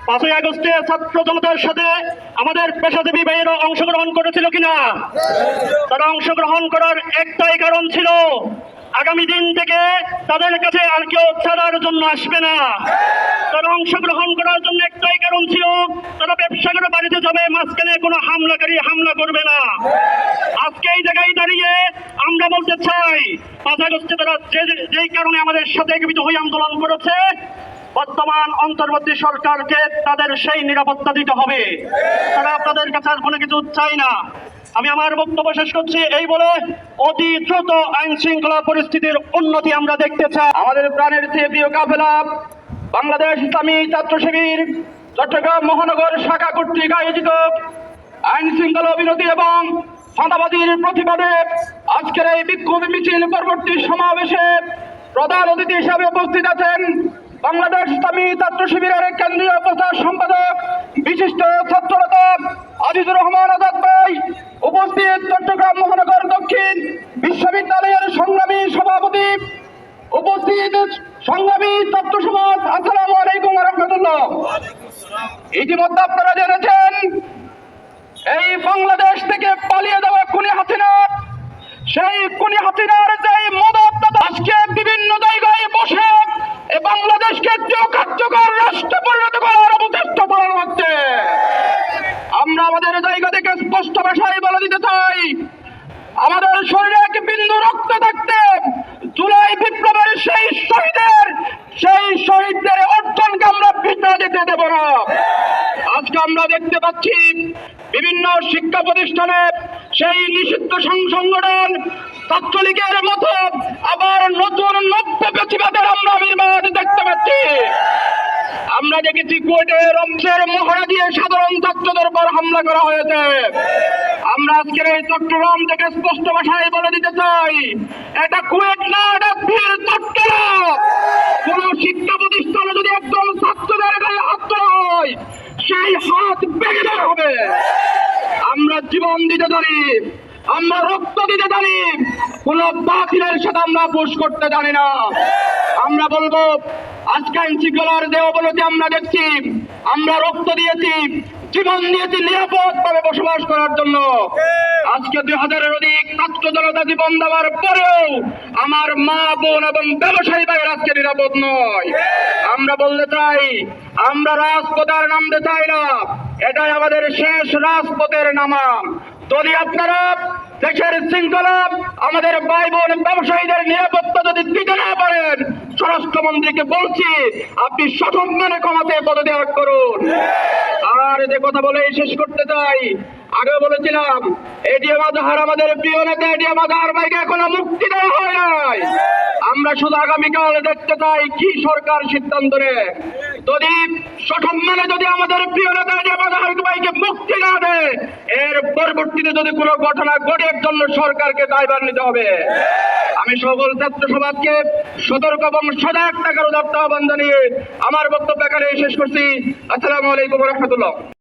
5ই আগস্টে ছাত্র জনতার সাথে আমাদের পেশাজীবী ভাইয়েরা অংশগ্রহণ করেছিল কিনা? তারা অংশগ্রহণ করার একটাই কারণ ছিল, আগামী দিন থেকে তাদের কাছে আর কেউ চাঁদার জন্য আসবে না। তারা অংশগ্রহণ করার জন্য একটাই কারণ ছিল, তারা ব্যবসা করে বাড়িতে যাবে, মাঝখানে কোনো হামলাকারী হামলা করবে না। আজকে এই জায়গায় দাঁড়িয়ে আমরা বলতে চাই, 5 আগস্টে তারা যেই কারণে আমাদের সাথে একীভূত হয়ে আন্দোলন করেছে, বর্তমান অন্তর্বর্তী সরকারকে তাদের সেই নিরাপত্তা দিতে হবে। তারা আপনাদের কাছে আর কোনো কিছু চাই না। আমি আমার বক্তব্য শেষ করছি এই বলে, অতি দ্রুত আইন শৃঙ্খলা পরিস্থিতির উন্নতি আমরা দেখতে চাই। আমাদের প্রাণের চেয়ে প্রিয় কাফেলা বাংলাদেশ ইসলামী ছাত্র শিবির চট্টগ্রাম মহানগর শাখা কর্তৃক আয়োজিত আইন শৃঙ্খলা বিরোধী এবং চাঁদাবাজির প্রতিবাদে আজকের এই বিক্ষোভ মিছিল পরবর্তী সমাবেশে প্রধান অতিথি হিসাবে উপস্থিত আছেন বাংলাদেশ ইসলামী ছাত্র শিবিরের কেন্দ্রীয় প্রচার সম্পাদক বিশিষ্ট ছাত্রনেতা আজিজুর রহমান আজাদ ভাই, উপস্থিত চট্টগ্রাম মহানগর দক্ষিণ বিশ্ববিদ্যালয়ের সংগ্রামী সভাপতি, উপস্থিত সংগ্রামী ছাত্র সমাজ, আসসালামু আলাইকুম ওয়া রাহমাতুল্লাহ। ইতিমধ্যে আপনারা জেনেছেন, এই বাংলাদেশ থেকে পালিয়ে যাওয়া খুনি হাসিনা, সেই খুনি হাসিনার যেই মদত আজকে বিভিন্ন জায়গায় বসে এই বাংলাদেশকে কার্যকর রাষ্ট্র পরিণত করার অবচেষ্টা করা হচ্ছে। আমরা আমাদের জায়গা থেকে স্পষ্ট ভাষায় বলে দিতে চাই, আমাদের শরীরে এক বিন্দু রক্ত থাকতে জুলাই বিপ্লবের সেই শহীদদের অর্জনকে আমরা পিছনে যেতে দেব না। আজকে আমরা দেখতে পাচ্ছি বিভিন্ন শিক্ষা প্রতিষ্ঠানে সেই নিষিদ্ধ সংগঠন ছাত্রলীগের মতো আবার নতুন নব্য পেশিবাদের আমরা আবির্ভাব দেখতে পাচ্ছি। আমরা দেখেছি কোর্টে রমসের মহড়া দিয়ে সাধারণ ছাত্রদের উপর হামলা করা হয়েছে। আমরা আজকের এই চট্টগ্রাম থেকে স্পষ্ট ভাষায় বলে দিতে চাই, এটা কুয়েট না, এটা বীর চট্টগ্রাম। কোন শিক্ষা প্রতিষ্ঠানে যদি একদম ছাত্রদের গায়ে হাত তোলা হয়, সেই হাত ভেঙে দেওয়া হবে। আমরা জীবন দিতে জানি, আমরা রক্ত দিতে জানি, কোন বাতিলের সাথে আমরা আপোষ করতে জানি না। আমরা বলবো, আজকে আইন শৃঙ্খলার যে অবনতি আমরা দেখছি, আমরা রক্ত দিয়েছি, জীবন দিয়েছি নিরাপদ ভাবে বসবাস করার জন্য। আজকে 2000-এর অধিক ছাত্র জনতা জীবন দেওয়ার পরেও আমার মা, বোন এবং ব্যবসায়ী ভাইয়ের আজকে নিরাপদ নয়। আমরা বলতে চাই, আমরা রাজপথের নামতে চাই না, এটাই আমাদের শেষ রাজপথের নামা। যদি আপনারা দেশের শৃঙ্খলা, আমাদের ভাই বোন ব্যবসায়ীদের নিরাপত্তা যদি দিতে না পারেন, স্বরাষ্ট্রমন্ত্রীকে বলছি, আপনি সসম্মানে ক্ষমাতে পদত্যাগ করুন। আর যে কথা বলে শেষ করতে চাই, আগে বলেছিলাম এটিএম আজহার আমাদের প্রিয় নেতা এটিএম আজহার ভাইকে এখনো মুক্তি দেওয়া হয় নাই। আমরা শুধু আগামীকাল দেখতে চাই কি সরকার সিদ্ধান্ত নেয়। যদি সসম্মানে যদি আমাদের প্রিয় নেতা এটিএম আজহার ভাইকে মুক্তি না দেয়, এর পরবর্তীতে যদি কোনো ঘটনা ঘটে, এর জন্য সরকারকে দায়ভার নিতে হবে। আমি সকল ছাত্র সমাজকে সতর্ক এবং সজাগ থাকার আহ্বান জানিয়ে আমার বক্তব্য এখানে শেষ করছি। আসসালামু আলাইকুম ওয়া রাহমাতুল্লাহ।